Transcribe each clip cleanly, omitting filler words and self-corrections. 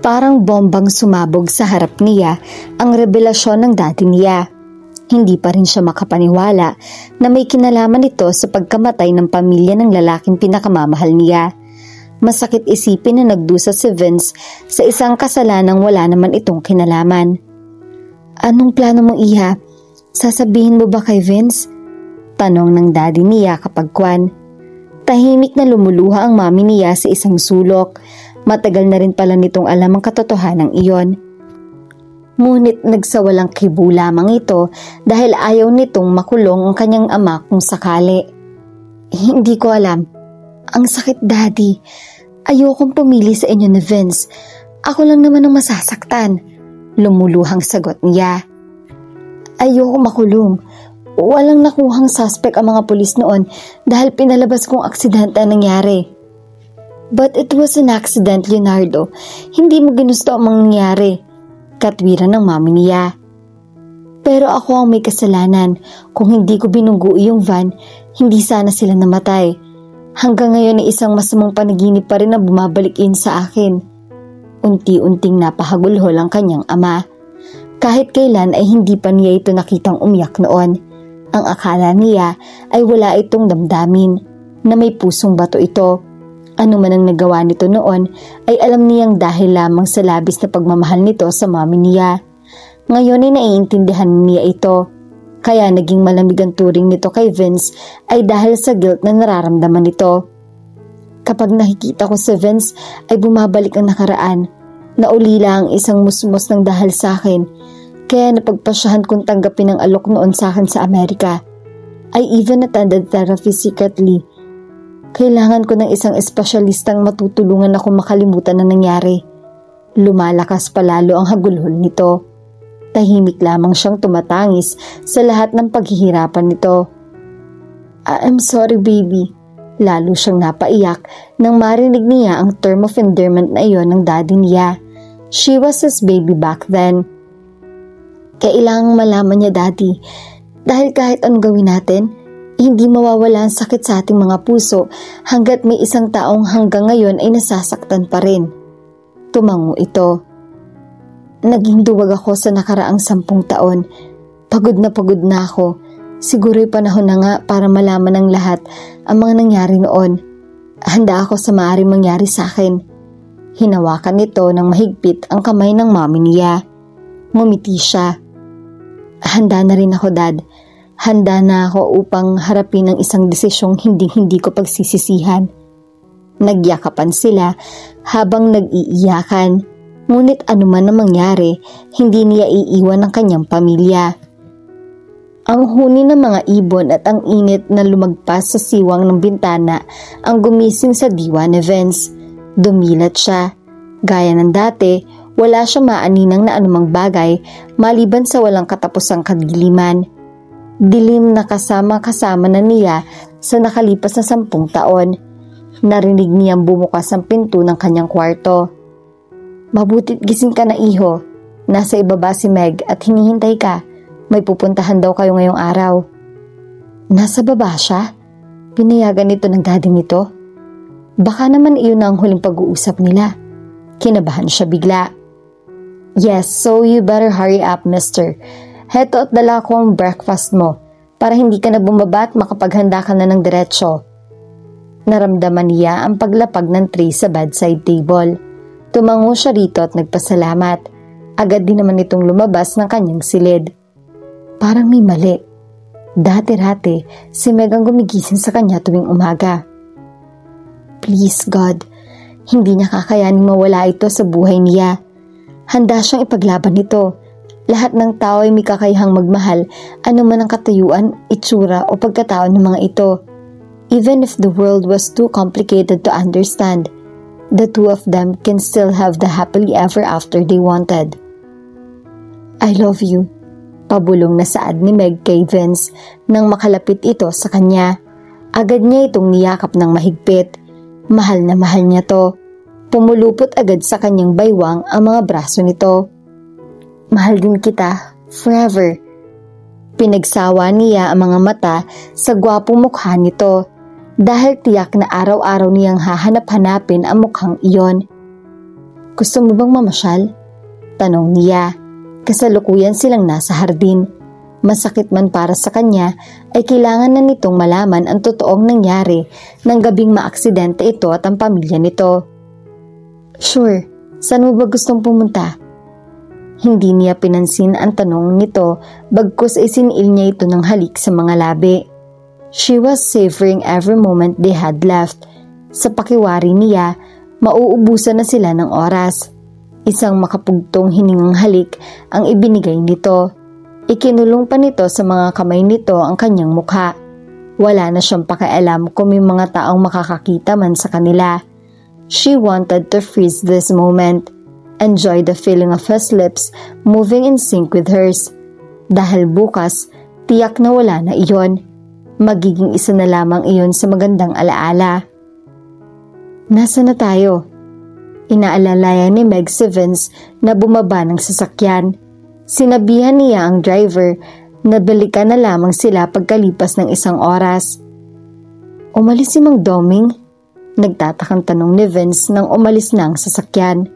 Parang bombang sumabog sa harap niya ang revelasyon ng daddy niya. Hindi pa rin siya makapaniwala na may kinalaman ito sa pagkamatay ng pamilya ng lalaking pinakamamahal niya. Masakit isipin na nagdusa si Vince sa isang kasalanang wala naman itong kinalaman. Anong plano mo, Iha? Sasabihin mo ba kay Vince? Tanong ng daddy niya kapag kwan. Tahimik na lumuluha ang mami niya sa isang sulok. Matagal na rin pala nitong alam ang katotohanan iyon. Ngunit nagsawalang kibo lamang ito dahil ayaw nitong makulong ang kanyang ama kung sakali. Hindi ko alam. Ang sakit, daddy. Ayokong pumili sa inyo ni Vince. Ako lang naman ang masasaktan. Lumuluhang sagot niya. Ayoko makulong. Walang nakuhang suspect ang mga pulis noon dahil pinalabas kong aksidente ang nangyari. But it was an accident, Leonardo. Hindi mo ginusto ang mangyari. Katwiran ng mami niya. Pero ako ang may kasalanan. Kung hindi ko binunggo yung van, hindi sana sila namatay. Hanggang ngayon ay isang masamang panaginip pa rin na bumabalik-in sa akin. Unti-unting napahagulhol ang kanyang ama. Kahit kailan ay hindi pa niya ito nakitang umiyak noon. Ang akala niya ay wala itong damdamin, na may pusong bato ito. Ano man ang nagawa nito noon ay alam niyang dahil lamang sa labis na pagmamahal nito sa mami niya. Ngayon ay naiintindihan niya ito. Kaya naging malamig ang turing nito kay Vince ay dahil sa guilt na nararamdaman nito. Kapag nakikita ko si Vince ay bumabalik ang nakaraan. Naulila ang isang musmos ng dahil sa akin. Kaya napagpasyahan kong tanggapin ang alok noon sa akin sa Amerika. I even attended therapy secretly. Kailangan ko ng isang espesyalistang matutulungan ako makalimutan na nangyari. Lumalakas palalo ang hagulhol nito. Tahimik lamang siyang tumatangis sa lahat ng paghihirapan nito. I'm sorry, baby. Lalo siyang napaiyak nang marinig niya ang term of endearment na iyon ng daddy niya. She was his baby back then. Kailangang malaman niya, daddy, dahil kahit anong gawin natin, hindi mawawala ang sakit sa ating mga puso hanggat may isang taong hanggang ngayon ay nasasaktan pa rin. Tumango ito. Naging duwag ako sa nakaraang 10 taon. Pagod na ako. Siguro'y panahon na nga para malaman ng lahat ang mga nangyari noon. Handa ako sa maaaring mangyari sa akin. Hinawakan nito ng mahigpit ang kamay ng mami niya. Ngumiti siya. Handa na rin ako, Dad. Handa na ako upang harapin ang isang desisyong hindi ko pagsisisihan. Nagyakapan sila habang nag-iiyakan. Ngunit anuman ang mangyari, hindi niya iiwan ang kanyang pamilya. Ang huni ng mga ibon at ang init na lumagpas sa siwang ng bintana ang gumising sa diwa ni Vince. Dumilat siya. Gaya ng dati, wala siya maaninang na anumang bagay maliban sa walang katapusang kadiliman. Dilim na kasama na niya sa nakalipas na 10 taon. Narinig niyang bumukas ang pinto ng kanyang kwarto. Mabutit gising ka na, iho. Nasa ibaba si Meg at hinihintay ka. May pupuntahan daw kayo ngayong araw. Nasa baba siya? Pinayagan ito ng daddy nito? Baka naman iyon na ang huling pag-uusap nila. Kinabahan siya bigla. Yes, so you better hurry up, mister. Heto at dala ko ang breakfast mo para hindi ka na bumaba at makapaghanda ka na ng diretsyo. Naramdaman niya ang paglapag ng tray sa bedside table. Tumango siya rito at nagpasalamat. Agad din naman itong lumabas ng kanyang silid. Parang may mali. Dati-rati, si Meg ang gumigising sa kanya tuwing umaga. Please God, hindi niya kakayanin mawala ito sa buhay niya. Handa siyang ipaglaban ito. Lahat ng tao ay may kakayahang magmahal, ano man ang katayuan, itsura o pagkatao ng mga ito. Even if the world was too complicated to understand, the two of them can still have the happily ever after they wanted. I love you. Pabulong na saad ni Meg kay Vince nang makalapit ito sa kanya. Agad niya itong niyakap ng mahigpit. Mahal na mahal niya to. Pumulupot agad sa kanyang baywang ang mga braso nito. Mahal din kita, forever. Pinagsawa niya ang mga mata sa gwapong mukha nito dahil tiyak na araw-araw niyang hahanap-hanapin ang mukhang iyon. Gusto mo bang mamasyal? Tanong niya. Kasalukuyan silang nasa hardin. Masakit man para sa kanya ay kailangan na nitong malaman ang totoong nangyari ng gabing maaksidente ito at ang pamilya nito. Sure, saan mo ba gustong pumunta? Hindi niya pinansin ang tanong nito bagkus ay sinil niya ito ng halik sa mga labi. She was savoring every moment they had left. Sa pakiwari niya, mauubusan na sila ng oras. Isang makapugtong hiningang halik ang ibinigay nito. Ikinulong pa nito sa mga kamay nito ang kanyang mukha. Wala na siyang pakialam kung may mga taong makakakita man sa kanila. She wanted to freeze this moment. Enjoy the feeling of his lips moving in sync with hers. Dahil bukas, tiyak na wala na iyon. Magiging isa na lamang iyon sa magandang alaala. Nasaan na tayo? Inaalalayan ni Meg si Vince na bumaba ng sasakyan. Sinabihan niya ang driver na balikan na lamang sila pagkalipas ng isang oras. Umalis si Mang Doming? Nagtatakang tanong ni Vince nang umalis na ang sasakyan.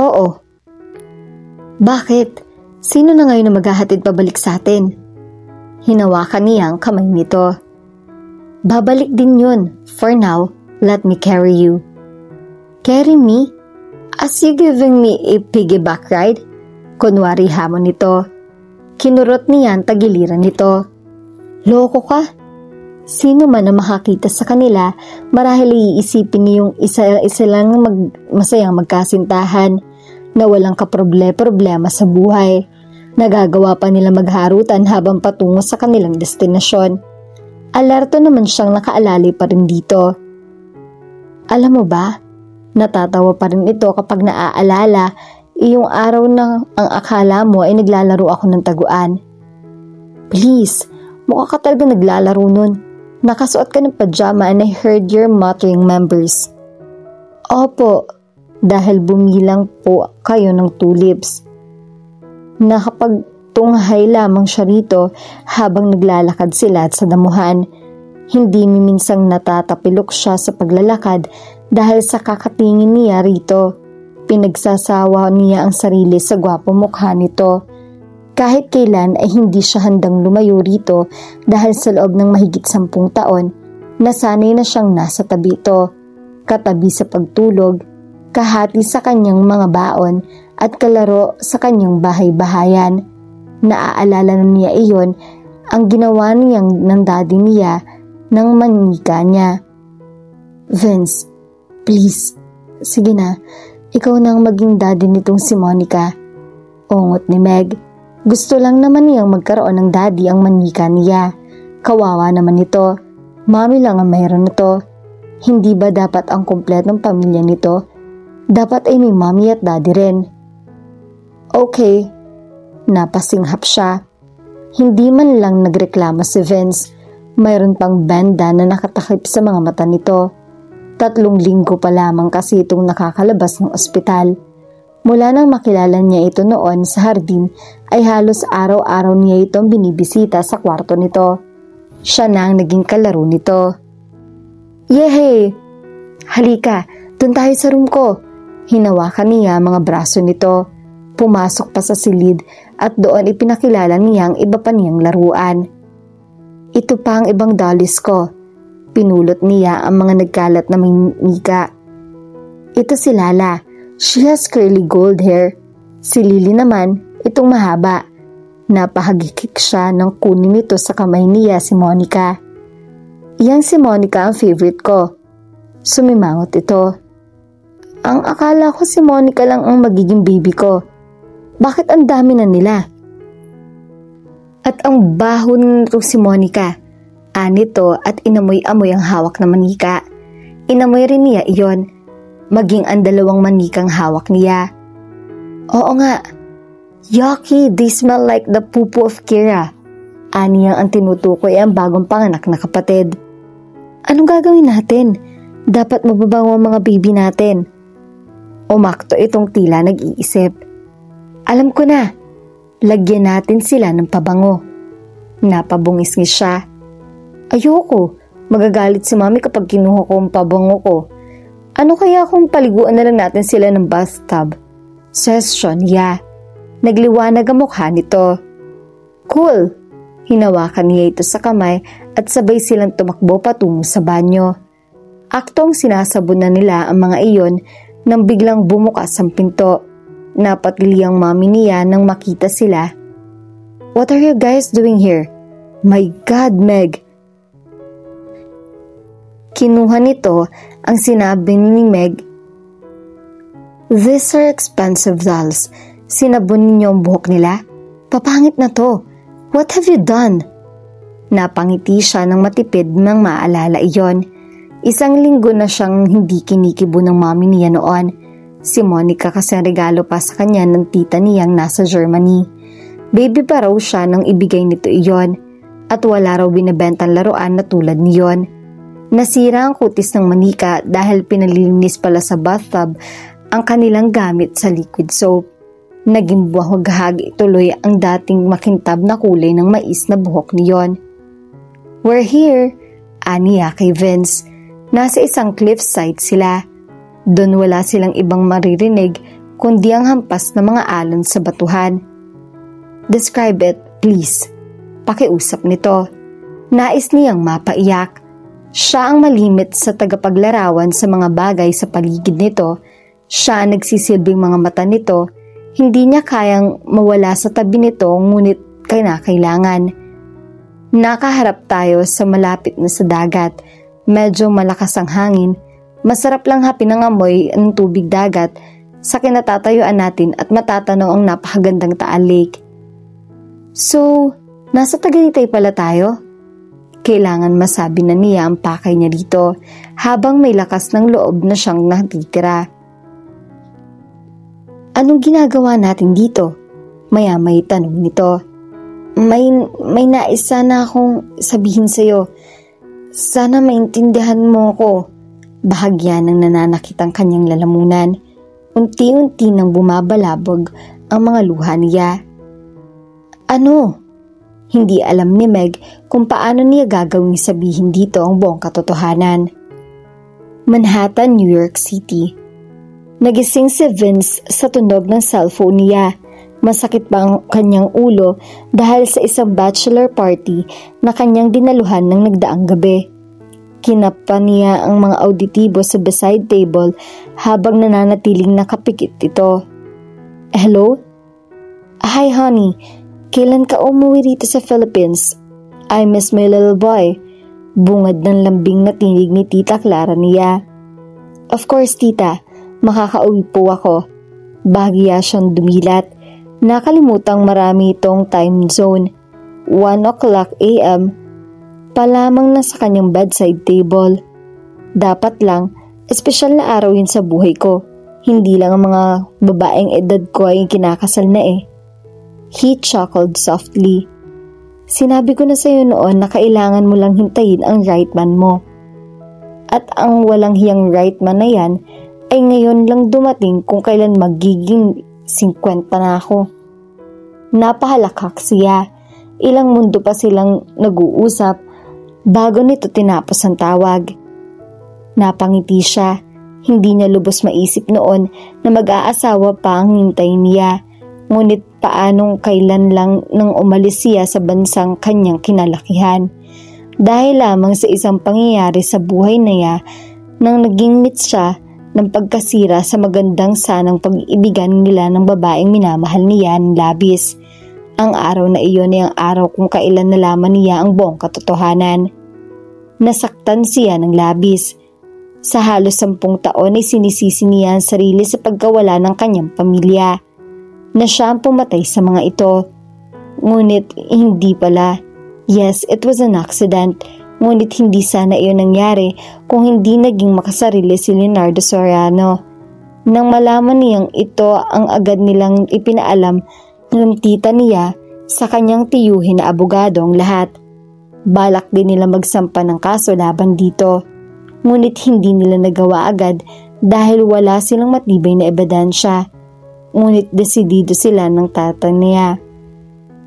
Oo. Bakit? Sino na ngayon na maghahatid pabalik sa atin? Hinawakan niya ang kamay nito. Babalik din yun. For now, let me carry you. Carry me? As you giving me a piggyback ride? Kunwari hamon nito. Kinurot niya ang tagiliran nito. Loko ka? Sino man na makakita sa kanila, marahil iisipin niyong isa lang masayang magkasintahan na walang kaproblema sa buhay. Nagagawa pa nila magharutan habang patungo sa kanilang destinasyon. Alerto naman siyang nakaalalay pa rin dito. Alam mo ba, natatawa pa rin ito kapag naaalala iyong araw na ang akala mo ay naglalaro ako ng taguan. Please, mukha ka talaga naglalaro nun. Nakasuot ka ng pajama and I heard your muttering members. Opo, dahil bumilang po kayo ng tulips. Nakapagtunghay lamang siya rito habang naglalakad sila at sa damuhan. Hindi minsang natatapilok siya sa paglalakad dahil sa kakatingin niya rito. Pinagsasawa niya ang sarili sa gwapong mukha nito. Kahit kailan ay hindi siya handang lumayo rito dahil sa loob ng mahigit 10 taon, nasanay na siyang nasa tabi ito, katabi sa pagtulog, kahati sa kanyang mga baon at kalaro sa kanyang bahay-bahayan. Naaalala na niya iyon ang ginawa niyang ng daddy niya nang manika niya. Vince, please, sige na, ikaw nang maging daddy nitong si Monica. Ungot ni Meg. Gusto lang naman niyang magkaroon ng daddy ang manika niya. Kawawa naman ito. Mami lang ang mayroon nito. Hindi ba dapat ang kumpletong pamilya nito? Dapat ay may mami at daddy rin. Okay. Napasinghap siya. Hindi man lang nagreklamo si Vince. Mayroon pang banda na nakatakip sa mga mata nito. 3 linggo pa lamang kasi itong nakakalabas ng ospital. Mula nang makilala niya ito noon sa hardin ay halos araw-araw niya itong binibisita sa kwarto nito. Siya na ang naging kalaro nito. Yehey! Halika, dun tayo sa room ko. Hinawakan niya mga braso nito. Pumasok pa sa silid at doon ipinakilala niya ang iba pa niyang laruan. Ito pa ang ibang dollies ko. Pinulot niya ang mga nagkalat na manika. Ito si Lala. She has curly gold hair. Si Lily naman, itong mahaba. Napahagikik siya nang kunin nito sa kamay niya si Monica. Iyan si Monica ang favorite ko. Sumimangot ito. Ang akala ko si Monica lang ang magiging baby ko. Bakit ang dami na nila? At ang baho nito si Monica. Anito at inamoy-amoy ang hawak na manika. Inamoy rin niya iyon. Maging ang 2 manikang hawak niya. Oo nga. Yucky, they smell like the pupu of Kira. Aniyang ang tinutukoy ang bagong panganak na kapatid. Anong gagawin natin? Dapat mababango ang mga baby natin. Umakto itong tila nag-iisip. Alam ko na. Lagyan natin sila ng pabango. Napabungis-ngis siya. Ayoko. Magagalit si mami kapag kinuha ko ang pabango ko. Ano kaya kung paliguan na lang natin sila ng bathtub? Suggestion niya. Nagliwanag ang mukha nito. Cool! Hinawakan niya ito sa kamay at sabay silang tumakbo patungo sa banyo. Aktong sinasabon na nila ang mga iyon nang biglang bumukas ang pinto. Napatili ang mami niya nang makita sila. What are you guys doing here? My God, Meg! Kinuha nito ang sinabi ni Meg. These are expensive dolls. Sinabon ninyo ang buhok nila? Papangit na to. What have you done? Napangiti siya ng matipid nang maalala iyon. Isang linggo na siyang hindi kinikibo ng mami niya noon. Si Monica kasi regalo pa sa kanya ng tita niyang nasa Germany. Baby pa raw siya nang ibigay nito iyon at wala raw binibentang laruan na tulad niyon. Nasira ang kutis ng manika dahil pinalilinis pala sa bathtub ang kanilang gamit sa liquid soap. Naging buhaghag tuloy ang dating makintab na kulay ng mais na buhok niyon. We're here, aniya kay Vince. Nasa isang cliffside sila. Doon wala silang ibang maririnig kundi ang hampas ng mga alon sa batuhan. Describe it, please. Pakiusap nito. Nais niyang mapaiyak. Siya ang malimit sa tagapaglarawan sa mga bagay sa paligid nito. Siya ang nagsisilbing mga mata nito. Hindi niya kayang mawala sa tabi nito ngunit kailangan. Nakaharap tayo sa malapit na sa dagat. Medyo malakas ang hangin. Masarap lang hapin ang amoy ng tubig dagat sa kinatatayuan natin at matatanaw ang napakagandang Taal Lake. So, nasa Tagaytay pala tayo? Kailangan masabi na niya ang pakay niya dito habang may lakas ng loob na siyang natitira. Anong ginagawa natin dito? Maya-may tanong nito. May nais sana akong sabihin sa'yo. Sana maintindihan mo ko. Bahagya ng nananakit ang kanyang lalamunan. Unti-unti nang bumabalabog ang mga luha niya. Ano? Hindi alam ni Meg kung paano niya gagawing sabihin dito ang buong katotohanan. Manhattan, New York City. Nagising si Vince sa tunog ng cellphone niya. Masakit pa ang kanyang ulo dahil sa isang bachelor party na kanyang dinaluhan ng nagdaang gabi. Kinapa niya ang mga auditibo sa beside table habang nananatiling nakapikit ito. Hello? Hi honey, kailan ka umuwi rito sa Philippines? I miss my little boy. Bungad ng lambing na tinig ni Tita Clara niya. Of course tita, makakauwi po ako. Bahagiya siyang dumilat. Nakalimutang marami itong time zone. 1:00 a.m. Palamang na sa kanyang bedside table. Dapat lang, espesyal na araw yun sa buhay ko. Hindi lang ang mga babaeng edad ko ay kinakasal na eh. He chuckled softly. Sinabi ko na sa'yo noon na kailangan mo lang hintayin ang right man mo. At ang walang hiyang right man na yan ay ngayon lang dumating kung kailan magiging 50 na ako. Napahalakak siya. Ilang mundo pa silang nag-uusap bago nito tinapos ang tawag. Napangiti siya. Hindi niya lubos maisip noon na mag-aasawa pa ang hintay niya. Ngunit paanong kailan lang nang umalis siya sa bansang kanyang kinalakihan. Dahil lamang sa isang pangyayari sa buhay niya nang naging meet siya ng pagkasira sa magandang sanang pag-iibigan nila ng babaeng minamahal niya ng labis. Ang araw na iyon ay ang araw kung kailan nalaman niya ang buong katotohanan. Nasaktan siya ng labis. Sa halos 10 taon ay sinisisi niya ang sarili sa pagkawala ng kanyang pamilya. Na siya ang pumatay sa mga ito. Ngunit hindi pala. Yes, it was an accident. Ngunit hindi sana iyon nangyari kung hindi naging makasarili si Leonardo Soriano. Nang malaman niyang ito ang agad nilang ipinaalam ng tita niya sa kanyang tiyuhin na abogadong lahat. Balak din nila magsampa ng kaso laban dito. Ngunit hindi nila nagawa agad dahil wala silang matibay na ebidensya. Ngunit desidido sila ng tatay niya.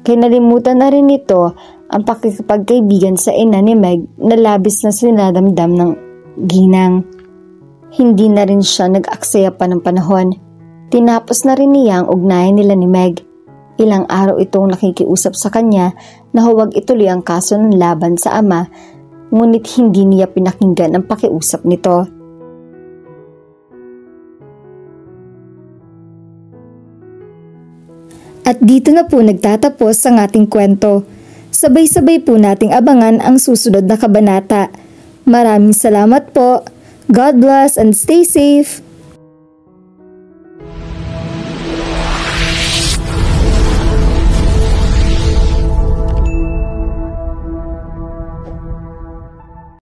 Kinalimutan na rin ito ang pakikipagkaibigan sa ina ni Meg na labis na sinadamdam ng ginang. Hindi na rin siya nag-aksaya pa ng panahon. Tinapos na rin niya ang ugnayan nila ni Meg. Ilang araw itong nakikiusap sa kanya na huwag ituloy ang kaso ng laban sa ama, ngunit hindi niya pinakinggan ang pakiusap nito. At dito na po nagtatapos ang ating kwento. Sabay-sabay po nating abangan ang susunod na kabanata. Maraming salamat po. God bless and stay safe.